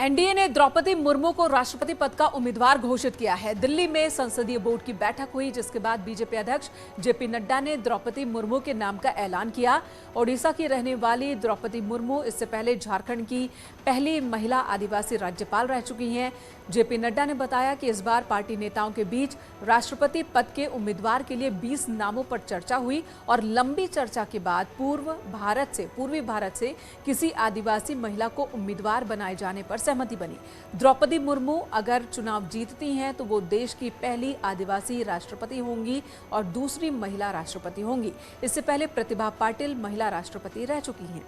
NDA ने द्रौपदी मुर्मू को राष्ट्रपति पद का उम्मीदवार घोषित किया है। दिल्ली में संसदीय बोर्ड की बैठक हुई, जिसके बाद बीजेपी अध्यक्ष जेपी नड्डा ने द्रौपदी मुर्मू के नाम का ऐलान किया। ओडिशा की रहने वाली द्रौपदी मुर्मू इससे पहले झारखंड की पहली महिला आदिवासी राज्यपाल रह चुकी हैं। जेपी नड्डा ने बताया कि इस बार पार्टी नेताओं के बीच राष्ट्रपति पद के उम्मीदवार के लिए 20 नामों पर चर्चा हुई और लंबी चर्चा के बाद पूर्वी भारत से किसी आदिवासी महिला को उम्मीदवार बनाए जाने पर सहमति बनी। द्रौपदी मुर्मू अगर चुनाव जीतती हैं तो वो देश की पहली आदिवासी राष्ट्रपति होंगी और दूसरी महिला राष्ट्रपति होंगी। इससे पहले प्रतिभा पाटिल महिला राष्ट्रपति रह चुकी हैं।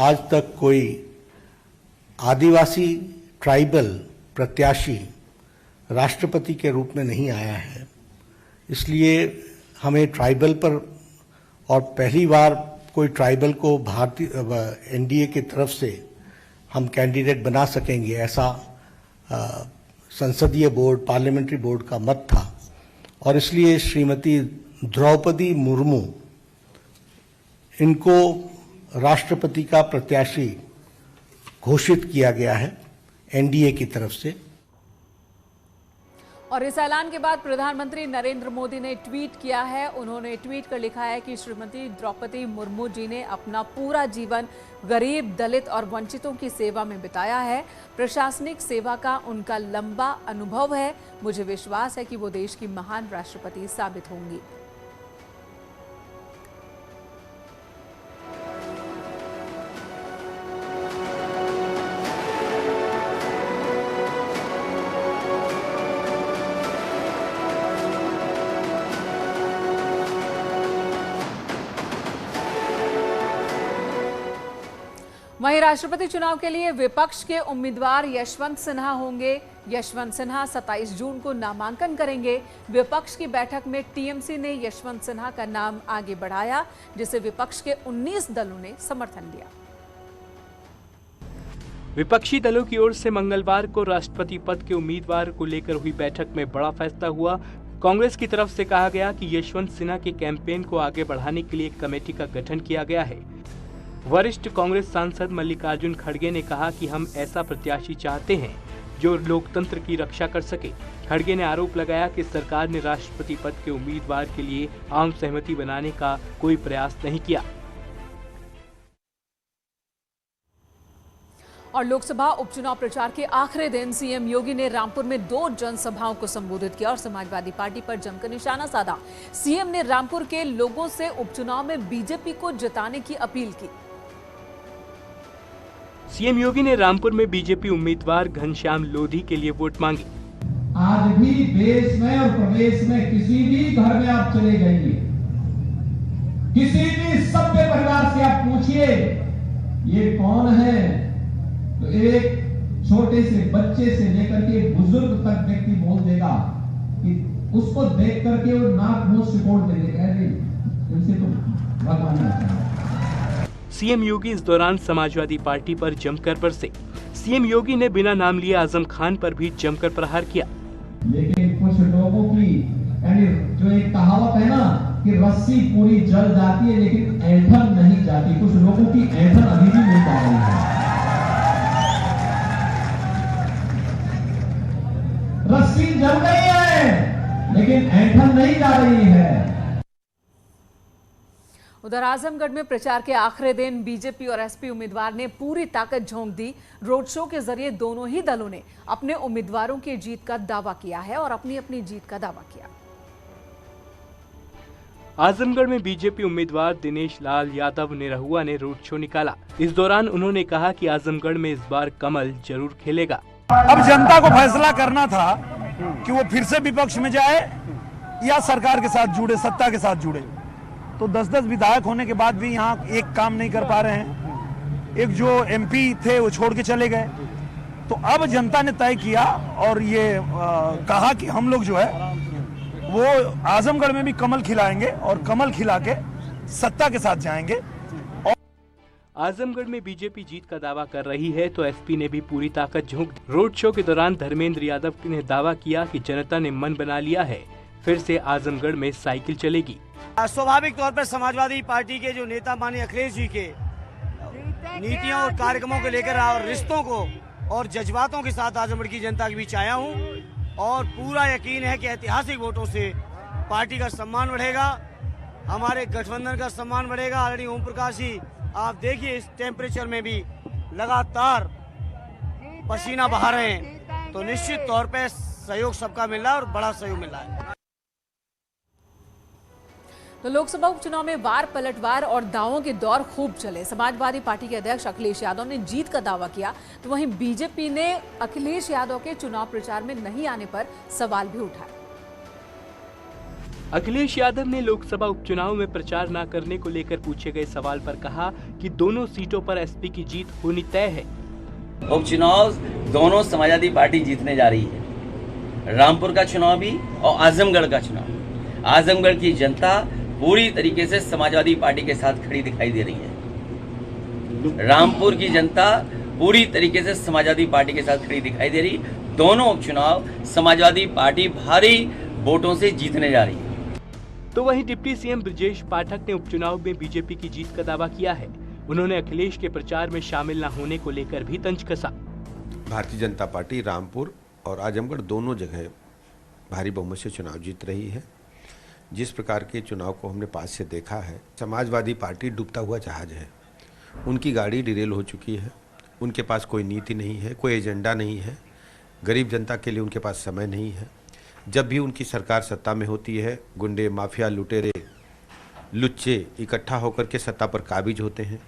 आज तक कोई आदिवासी ट्राइबल प्रत्याशी राष्ट्रपति के रूप में नहीं आया है, इसलिए हमें ट्राइबल पर और पहली बार कोई ट्राइबल को भारतीय एनडीए की तरफ से हम कैंडिडेट बना सकेंगे, ऐसा संसदीय बोर्ड पार्लियामेंट्री बोर्ड का मत था और इसलिए श्रीमती द्रौपदी मुर्मू इनको राष्ट्रपति का प्रत्याशी घोषित किया गया है एनडीए की तरफ से। और इस ऐलान के बाद प्रधानमंत्री नरेंद्र मोदी ने ट्वीट किया है। उन्होंने ट्वीट कर लिखा है कि श्रीमती द्रौपदी मुर्मू जी ने अपना पूरा जीवन गरीब, दलित और वंचितों की सेवा में बिताया है। प्रशासनिक सेवा का उनका लंबा अनुभव है। मुझे विश्वास है कि वो देश की महान राष्ट्रपति साबित होंगी। वहीं राष्ट्रपति चुनाव के लिए विपक्ष के उम्मीदवार यशवंत सिन्हा होंगे। यशवंत सिन्हा 27 जून को नामांकन करेंगे। विपक्ष की बैठक में टीएमसी ने यशवंत सिन्हा का नाम आगे बढ़ाया, जिसे विपक्ष के 19 दलों ने समर्थन दिया। विपक्षी दलों की ओर से मंगलवार को राष्ट्रपति पद के उम्मीदवार को लेकर हुई बैठक में बड़ा फैसला हुआ। कांग्रेस की तरफ से कहा गया कि यशवंत सिन्हा के कैंपेन को आगे बढ़ाने के लिए एक कमेटी का गठन किया गया है। वरिष्ठ कांग्रेस सांसद मल्लिकार्जुन खड़गे ने कहा कि हम ऐसा प्रत्याशी चाहते हैं जो लोकतंत्र की रक्षा कर सके। खड़गे ने आरोप लगाया कि सरकार ने राष्ट्रपति पद के उम्मीदवार के लिए आम सहमति बनाने का कोई प्रयास नहीं किया। और लोकसभा उपचुनाव प्रचार के आखिरी दिन सीएम योगी ने रामपुर में 2 जनसभाओं को संबोधित किया और समाजवादी पार्टी पर जमकर निशाना साधा। सीएम ने रामपुर के लोगों से उपचुनाव में बीजेपी को जिताने की अपील की। सीएम योगी ने रामपुर में बीजेपी उम्मीदवार घनश्याम लोधी के लिए वोट मांगी। आज भी देश में और प्रदेश में किसी भी घर में आप चले जाइए, किसी भी सभ्य परिवार से आप पूछिए ये कौन है, तो एक छोटे से बच्चे से लेकर के बुजुर्ग तक व्यक्ति बोल देगा कि उसको देख करके वो नाक मुंह सिकोड़ देगा, इनसे तो भगवान अच्छा। सीएम योगी इस दौरान समाजवादी पार्टी पर जमकर बरसे। सीएम योगी ने बिना नाम लिए आजम खान पर भी जमकर प्रहार किया। लेकिन कुछ लोगों की यानी जो एक कहावत है ना कि रस्सी पूरी जल जाती है लेकिन ऐंठन नहीं जाती, कुछ लोगों की ऐंठन अभी भी नहीं जा रही है। रस्सी जल गई है लेकिन ऐंठन नहीं जा रही है। उधर आजमगढ़ में प्रचार के आखिरी दिन बीजेपी और एसपी उम्मीदवार ने पूरी ताकत झोंक दी। रोड शो के जरिए दोनों ही दलों ने अपने उम्मीदवारों की जीत का दावा किया है और अपनी अपनी जीत का दावा किया। आजमगढ़ में बीजेपी उम्मीदवार दिनेश लाल यादव निरहुआ ने रोड शो निकाला। इस दौरान उन्होंने कहा कि आजमगढ़ में इस बार कमल जरूर खेलेगा। अब जनता को फैसला करना था कि वो फिर से विपक्ष में जाए या सरकार के साथ जुड़े, सत्ता के साथ जुड़े। तो 10-10 विधायक होने के बाद भी यहाँ एक काम नहीं कर पा रहे हैं। एक जो एमपी थे वो छोड़ के चले गए। तो अब जनता ने तय किया और ये कहा कि हम लोग जो है वो आजमगढ़ में भी कमल खिलाएंगे और कमल खिला के सत्ता के साथ जाएंगे। आजमगढ़ में बीजेपी जीत का दावा कर रही है तो एसपी ने भी पूरी ताकत झोंक दी। रोड शो के दौरान धर्मेंद्र यादव ने दावा किया कि जनता ने मन बना लिया है, फिर से आजमगढ़ में साइकिल चलेगी। स्वाभाविक तौर पर समाजवादी पार्टी के जो नेता माननीय अखिलेश जी के नीतियों और कार्यक्रमों को लेकर और रिश्तों को और जज्बातों के साथ आजमगढ़ की जनता के बीच आया हूं और पूरा यकीन है कि ऐतिहासिक वोटों से पार्टी का सम्मान बढ़ेगा, हमारे गठबंधन का सम्मान बढ़ेगा। आदरणीय ओम प्रकाश जी, आप देखिए इस टेम्परेचर में भी लगातार पसीना बहा रहे हैं, तो निश्चित तौर पे सहयोग सबका मिल रहा है और बड़ा सहयोग मिल रहा है। तो लोकसभा उपचुनाव में वार पलटवार और दावों के दौर खूब चले। समाजवादी पार्टी के अध्यक्ष अखिलेश यादव ने जीत का दावा किया, तो वहीं बीजेपी ने अखिलेश यादव के चुनाव प्रचार में नहीं आने पर सवाल भी उठाए। अखिलेश यादव ने लोकसभा उपचुनाव में प्रचार न करने को लेकर पूछे गए सवाल पर कहा कि दोनों सीटों पर एसपी की जीत होनी तय है। उपचुनाव दोनों समाजवादी पार्टी जीतने जा रही है, रामपुर का चुनाव भी और आजमगढ़ का चुनाव। आजमगढ़ की जनता पूरी तरीके से समाजवादी पार्टी के साथ खड़ी दिखाई दे रही है। रामपुर की जनता पूरी तरीके से समाजवादी पार्टी के साथ खड़ी दिखाई दे रही। दोनों उपचुनाव समाजवादी पार्टी भारी वोटों से जीतने जा रही है। तो वहीं डिप्टी सीएम ब्रजेश पाठक ने उपचुनाव में बीजेपी की जीत का दावा किया है। उन्होंने अखिलेश के प्रचार में शामिल न होने को लेकर भी तंज कसा। भारतीय जनता पार्टी रामपुर और आजमगढ़ दोनों जगह भारी बहुमत से चुनाव जीत रही है। जिस प्रकार के चुनाव को हमने पास से देखा है, समाजवादी पार्टी डूबता हुआ जहाज है। उनकी गाड़ी डिरेल हो चुकी है, उनके पास कोई नीति नहीं है, कोई एजेंडा नहीं है, गरीब जनता के लिए उनके पास समय नहीं है। जब भी उनकी सरकार सत्ता में होती है, गुंडे, माफिया, लुटेरे, लुच्चे इकट्ठा होकर के सत्ता पर काबिज होते हैं।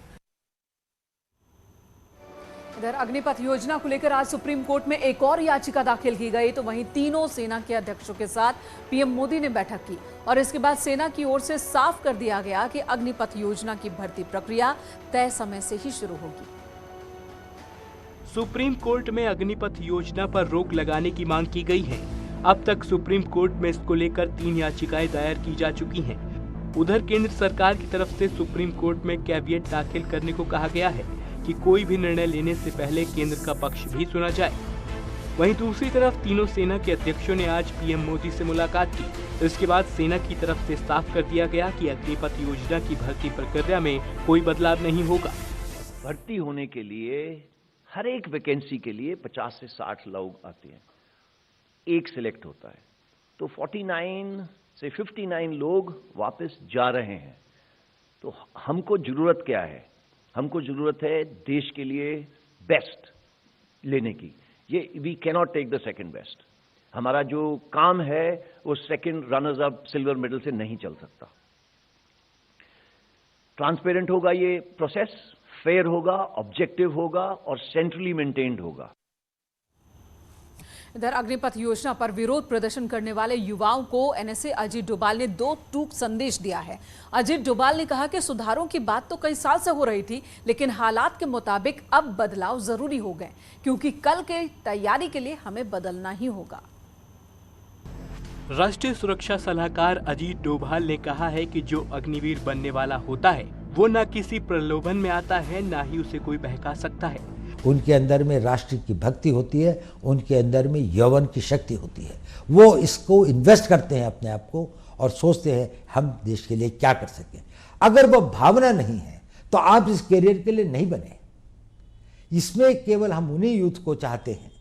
इधर अग्निपथ योजना को लेकर आज सुप्रीम कोर्ट में एक और याचिका दाखिल की गई, तो वहीं तीनों सेना के अध्यक्षों के साथ पीएम मोदी ने बैठक की और इसके बाद सेना की ओर से साफ कर दिया गया कि अग्निपथ योजना की भर्ती प्रक्रिया तय समय से ही शुरू होगी। सुप्रीम कोर्ट में अग्निपथ योजना पर रोक लगाने की मांग की गई है। अब तक सुप्रीम कोर्ट में इसको लेकर 3 याचिकाएं दायर की जा चुकी हैं। उधर केंद्र सरकार की तरफ से सुप्रीम कोर्ट में कैविएट दाखिल करने को कहा गया है कि कोई भी निर्णय लेने से पहले केंद्र का पक्ष भी सुना जाए। वहीं दूसरी तरफ तीनों सेना के अध्यक्षों ने आज पीएम मोदी से मुलाकात की। इसके बाद सेना की तरफ से साफ कर दिया गया कि अग्निपथ योजना की भर्ती प्रक्रिया में कोई बदलाव नहीं होगा। भर्ती होने के लिए हर एक वैकेंसी के लिए 50 से 60 लोग आते हैं, एक सिलेक्ट होता है, तो 49 से 59 लोग वापस जा रहे हैं। तो हमको जरूरत क्या है? हमको जरूरत है देश के लिए बेस्ट लेने की। ये we cannot take the second best. हमारा जो काम है वो second runners up silver medal से नहीं चल सकता। ट्रांसपेरेंट होगा ये प्रोसेस, फेयर होगा, ऑब्जेक्टिव होगा और सेंट्रली मेंटेन्ड होगा। इधर अग्निपथ योजना पर विरोध प्रदर्शन करने वाले युवाओं को एनएसए अजीत डोभाल ने 2 टूक संदेश दिया है। अजीत डोभाल ने कहा कि सुधारों की बात तो कई साल से हो रही थी, लेकिन हालात के मुताबिक अब बदलाव जरूरी हो गए, क्योंकि कल के तैयारी के लिए हमें बदलना ही होगा। राष्ट्रीय सुरक्षा सलाहकार अजीत डोभाल ने कहा है कि जो अग्निवीर बनने वाला होता है वो न किसी प्रलोभन में आता है, न ही उसे कोई बहका सकता है। उनके अंदर में राष्ट्र की भक्ति होती है, उनके अंदर में यौवन की शक्ति होती है। वो इसको इन्वेस्ट करते हैं अपने आप को और सोचते हैं हम देश के लिए क्या कर सकें। अगर वो भावना नहीं है तो आप इस करियर के लिए नहीं बने। इसमें केवल हम उन्हीं यूथ को चाहते हैं।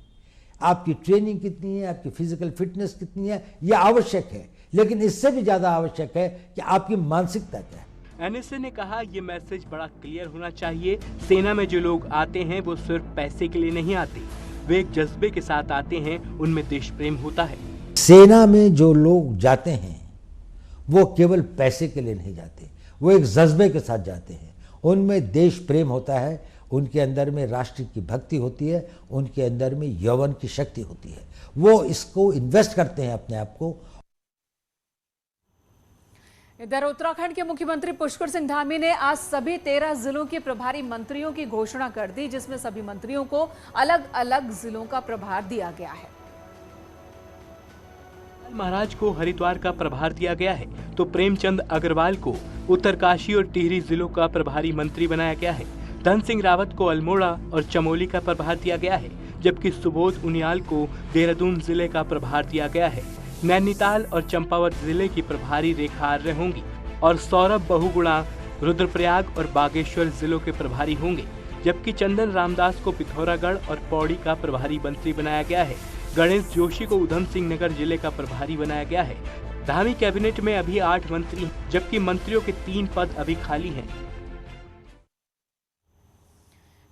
आपकी ट्रेनिंग कितनी है, आपकी फिजिकल फिटनेस कितनी है, यह आवश्यक है, लेकिन इससे भी ज्यादा आवश्यक है कि आपकी मानसिकता क्या है। एनएसए ने कहा ये मैसेज बड़ा क्लियर होना चाहिए। सेना में जो लोग आते हैं वो सिर्फ पैसे के लिए नहीं आते, वे एक जज्बे के साथ आते हैं, उनमें देश प्रेम होता है। सेना में जो लोग जाते हैं वो केवल पैसे के लिए नहीं जाते, वो एक जज्बे के साथ जाते हैं, उनमें देश प्रेम होता है, उनके अंदर में राष्ट्र की भक्ति होती है, उनके अंदर में यौवन की शक्ति होती है। वो इसको इन्वेस्ट करते हैं अपने आप को। इधर उत्तराखंड के मुख्यमंत्री पुष्कर सिंह धामी ने आज सभी 13 जिलों के प्रभारी मंत्रियों की घोषणा कर दी, जिसमें सभी मंत्रियों को अलग अलग जिलों का प्रभार दिया गया है। महाराज को हरिद्वार का प्रभार दिया गया है, तो प्रेमचंद अग्रवाल को उत्तरकाशी और टिहरी जिलों का प्रभारी मंत्री बनाया गया है। धन सिंह रावत को अल्मोड़ा और चमोली का प्रभार दिया गया है, जबकि सुबोध उनियाल को देहरादून जिले का प्रभार दिया गया है। नैनीताल और चंपावत जिले की प्रभारी रेखा आर्य होंगी और सौरभ बहुगुणा रुद्रप्रयाग और बागेश्वर जिलों के प्रभारी होंगे, जबकि चंदन रामदास को पिथौरागढ़ और पौड़ी का प्रभारी मंत्री बनाया गया है। गणेश जोशी को उधम सिंह नगर जिले का प्रभारी बनाया गया है। धामी कैबिनेट में अभी 8 मंत्री, जबकि मंत्रियों के 3 पद अभी खाली हैं।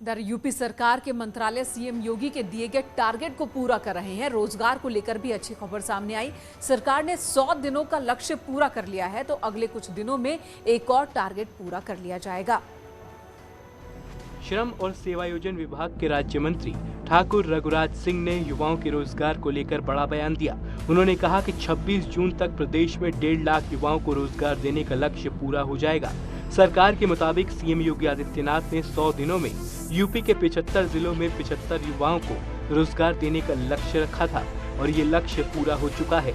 इधर यूपी सरकार के मंत्रालय सीएम योगी के दिए गए टारगेट को पूरा कर रहे हैं। रोजगार को लेकर भी अच्छी खबर सामने आई। सरकार ने 100 दिनों का लक्ष्य पूरा कर लिया है, तो अगले कुछ दिनों में एक और टारगेट पूरा कर लिया जाएगा। श्रम और सेवायोजन विभाग के राज्य मंत्री ठाकुर रघुराज सिंह ने युवाओं के रोजगार को लेकर बड़ा बयान दिया। उन्होंने कहा कि 26 जून तक प्रदेश में 1.5 लाख युवाओं को रोजगार देने का लक्ष्य पूरा हो जाएगा। सरकार के मुताबिक सीएम योगी आदित्यनाथ ने 100 दिनों में यूपी के 75 जिलों में 75 युवाओं को रोजगार देने का लक्ष्य रखा था और ये लक्ष्य पूरा हो चुका है।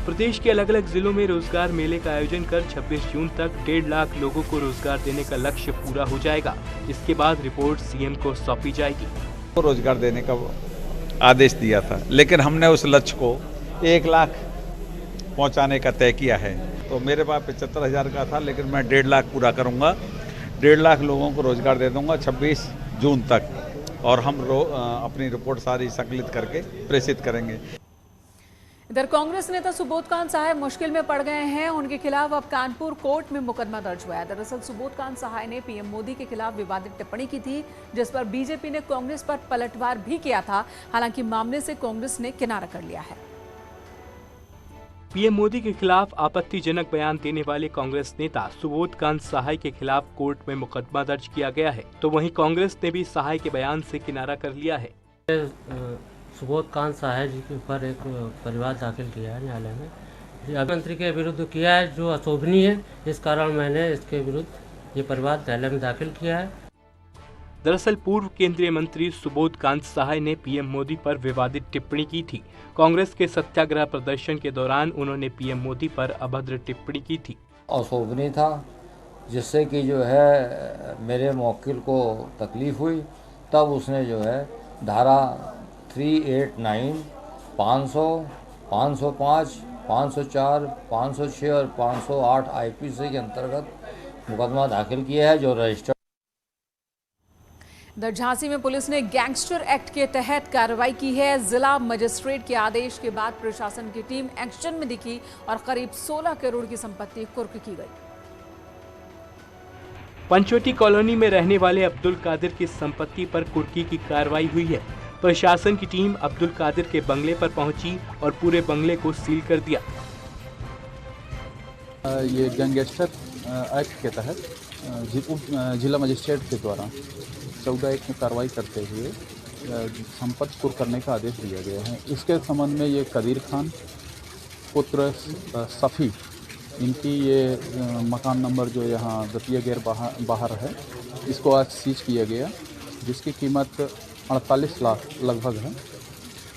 प्रदेश के अलग अलग जिलों में रोजगार मेले का आयोजन कर 26 जून तक 1.5 लाख लोगों को रोजगार देने का लक्ष्य पूरा हो जाएगा। इसके बाद रिपोर्ट सीएम को सौंपी जाएगी। रोजगार देने का आदेश दिया था, लेकिन हमने उस लक्ष्य को 1 लाख पहुंचाने का तय किया है। तो मेरे पास 75,000 का था, लेकिन मैं 1.5 लाख पूरा करूंगा। 1.5 लाख लोगों को रोजगार दे दूंगा 26 जून तक, और हम अपनी रिपोर्ट सारी संकलित करके प्रेषित करेंगे। इधर कांग्रेस नेता सुबोधकांत सहाय मुश्किल में पड़ गए हैं। उनके खिलाफ अब कानपुर कोर्ट में मुकदमा दर्ज हुआ है। दरअसल सुबोधकांत सहाय ने पीएम मोदी के खिलाफ विवादित टिप्पणी की थी, जिस पर बीजेपी ने कांग्रेस पर पलटवार भी किया था। हालांकि मामले से कांग्रेस ने किनारा कर लिया है। पीएम मोदी के खिलाफ आपत्तिजनक बयान देने वाले कांग्रेस नेता सुबोधकांत सहाय के खिलाफ कोर्ट में मुकदमा दर्ज किया गया है, तो वहीं कांग्रेस ने भी सहाय के बयान से किनारा कर लिया है। सुबोधकांत सहाय जी के ऊपर एक परिवाद दाखिल किया है न्यायालय में। मंत्री के विरुद्ध किया है जो अशोभनीय है, इस कारण मैंने इसके विरुद्ध ये परिवाद न्यायालय में दाखिल किया है। दरअसल पूर्व केंद्रीय मंत्री सुबोधकांत सहाय ने पीएम मोदी पर विवादित टिप्पणी की थी। कांग्रेस के सत्याग्रह प्रदर्शन के दौरान उन्होंने पीएम मोदी पर अभद्र टिप्पणी की थी। अशोभनीय था, जिससे कि जो है मेरे मौकिल को तकलीफ हुई। तब उसने जो है धारा 389, 500, 505, 504, 506 और 508 आईपीसी के अंतर्गत मुकदमा दाखिल किया है, जो रजिस्टर्ड। इधर झांसी में पुलिस ने गैंगस्टर एक्ट के तहत कार्रवाई की है। जिला मजिस्ट्रेट के आदेश के बाद प्रशासन की टीम एक्शन में दिखी और करीब 16 करोड़ की संपत्ति कुर्क की गई। पंचवटी कॉलोनी में रहने वाले अब्दुल कादिर की संपत्ति पर कुर्की की कार्रवाई हुई है। प्रशासन की टीम अब्दुल कादिर के बंगले पर पहुंची और पूरे बंगले को सील कर दिया। ये गैंगस्टर एक्ट के तहत जिला मजिस्ट्रेट के द्वारा 14(1) में कार्रवाई करते हुए संपत्ति कुर्क करने का आदेश दिया गया है। इसके संबंध में ये कदीर खान पुत्र सफ़ी, इनकी ये मकान नंबर जो यहाँ दतिया गेर बाहर है, इसको आज सीज किया गया, जिसकी कीमत 48 लाख लगभग है।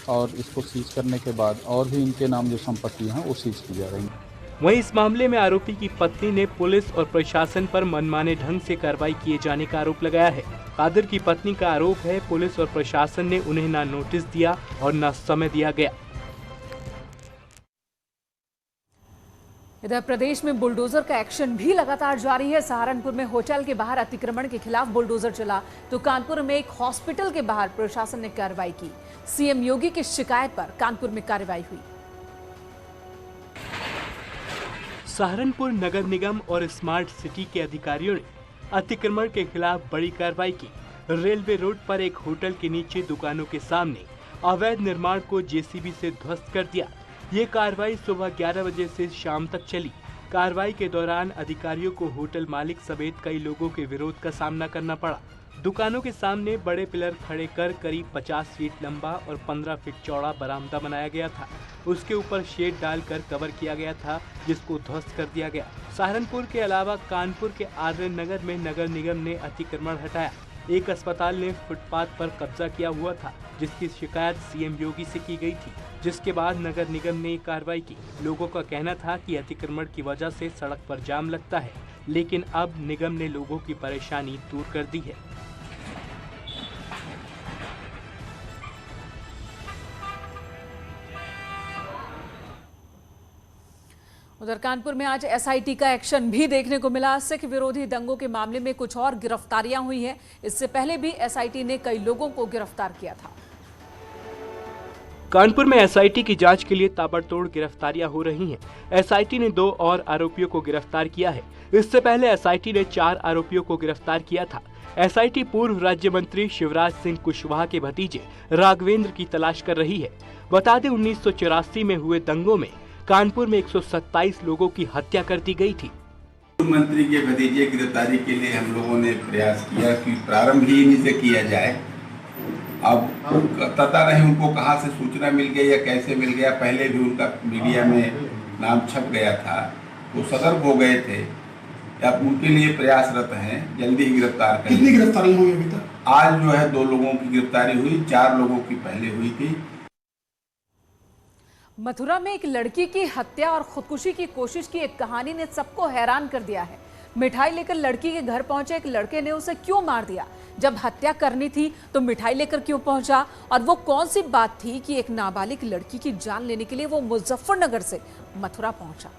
और इसको सीज करने के बाद और भी इनके नाम जो संपत्ति हैं वो सीज की जा रही है। वहीं इस मामले में आरोपी की पत्नी ने पुलिस और प्रशासन पर मनमाने ढंग से कार्रवाई किए जाने का आरोप लगाया है। कादिर की पत्नी का आरोप है पुलिस और प्रशासन ने उन्हें न नोटिस दिया और न समय दिया गया। इधर प्रदेश में बुलडोजर का एक्शन भी लगातार जारी है। सहारनपुर में होटल के बाहर अतिक्रमण के खिलाफ बुलडोजर चला, तो कानपुर में एक हॉस्पिटल के बाहर प्रशासन ने कार्रवाई की। सीएम योगी की शिकायत पर कानपुर में कार्रवाई हुई। सहारनपुर नगर निगम और स्मार्ट सिटी के अधिकारियों ने अतिक्रमण के खिलाफ बड़ी कार्रवाई की। रेलवे रोड पर एक होटल के नीचे दुकानों के सामने अवैध निर्माण को जेसीबी से ध्वस्त कर दिया। ये कार्रवाई सुबह 11 बजे से शाम तक चली। कार्रवाई के दौरान अधिकारियों को होटल मालिक समेत कई लोगों के विरोध का सामना करना पड़ा। दुकानों के सामने बड़े पिलर खड़े कर करीब 50 फीट लंबा और 15 फीट चौड़ा बरामदा बनाया गया था। उसके ऊपर शेड डालकर कवर किया गया था, जिसको ध्वस्त कर दिया गया। सहारनपुर के अलावा कानपुर के आर्य नगर में नगर निगम ने अतिक्रमण हटाया। एक अस्पताल ने फुटपाथ पर कब्जा किया हुआ था, जिसकी शिकायत सीएम योगी से की गई थी, जिसके बाद नगर निगम ने कार्रवाई की। लोगों का कहना था कि अतिक्रमण की वजह से सड़क पर जाम लगता है, लेकिन अब निगम ने लोगों की परेशानी दूर कर दी है। उधर कानपुर में आज एसआईटी का एक्शन भी देखने को मिला। सिख विरोधी दंगों के मामले में कुछ और गिरफ्तारियां हुई हैं। इससे पहले भी एसआईटी ने कई लोगों को गिरफ्तार किया था। कानपुर में एसआईटी की जांच के लिए ताबड़तोड़ गिरफ्तारियां हो रही हैं। एसआईटी ने 2 और आरोपियों को गिरफ्तार किया है। इससे पहले एसआईटी ने 4 आरोपियों को गिरफ्तार किया था। एसआईटी पूर्व राज्य मंत्री शिवराज सिंह कुशवाहा के भतीजे राघवेंद्र की तलाश कर रही है। बता दें 1984 में हुए दंगों में कानपुर में 127 लोगों की हत्या कर दी गई थी। मंत्री के भतीजे की गिरफ्तारी के लिए हम लोगों ने प्रयास किया कि प्रारंभ ही इन्हीं से किया जाए। अब पता नहीं उनको कहां से सूचना मिल गई या कैसे मिल गया। पहले भी उनका मीडिया में नाम छप गया था, वो सतर्क हो गए थे। अब उनके लिए प्रयासरत हैं, जल्दी ही गिरफ्तार करेंगे। कितनी गिरफ्तारी हुई अभी तक? आज जो है 2 लोगों की गिरफ्तारी हुई, 4 लोगों की पहले हुई थी। मथुरा में एक लड़की की हत्या और खुदकुशी की कोशिश की एक कहानी ने सबको हैरान कर दिया है। मिठाई लेकर लड़की के घर पहुंचे एक लड़के ने उसे क्यों मार दिया? जब हत्या करनी थी तो मिठाई लेकर क्यों पहुंचा? और वो कौन सी बात थी कि एक नाबालिग लड़की की जान लेने के लिए वो मुजफ्फरनगर से मथुरा पहुंचा?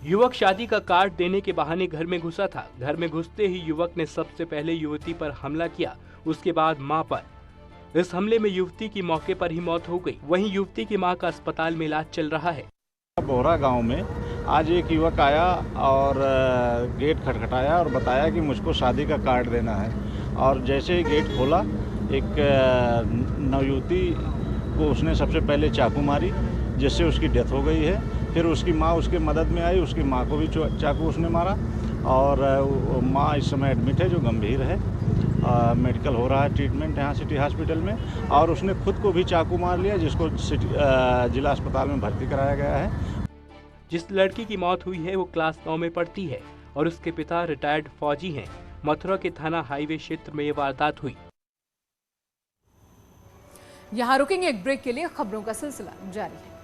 युवक शादी का कार्ड देने के बहाने घर में घुसा था। घर में घुसते ही युवक ने सबसे पहले युवती पर हमला किया, उसके बाद मां पर। इस हमले में युवती की मौके पर ही मौत हो गई। वहीं युवती की मां का अस्पताल में इलाज चल रहा है। बोहरा गांव में आज एक युवक आया और गेट खटखटाया और बताया कि मुझको शादी का कार्ड देना है। और जैसे ही गेट खोला, एक नवयुवती को उसने सबसे पहले चाकू मारी, जिससे उसकी डेथ हो गई है। फिर उसकी माँ उसके मदद में आई, उसकी माँ को भी चाकू उसने मारा। और माँ इस समय एडमिट है, जो गंभीर है। मेडिकल हो रहा है, ट्रीटमेंट यहाँ सिटी हॉस्पिटल में। और उसने खुद को भी चाकू मार लिया, जिसको जिला अस्पताल में भर्ती कराया गया है। जिस लड़की की मौत हुई है वो क्लास 9 में पढ़ती है और उसके पिता रिटायर्ड फौजी हैं। मथुरा के थाना हाईवे क्षेत्र में ये वारदात हुई। यहाँ रुकेंगे एक ब्रेक के लिए, खबरों का सिलसिला जारी है।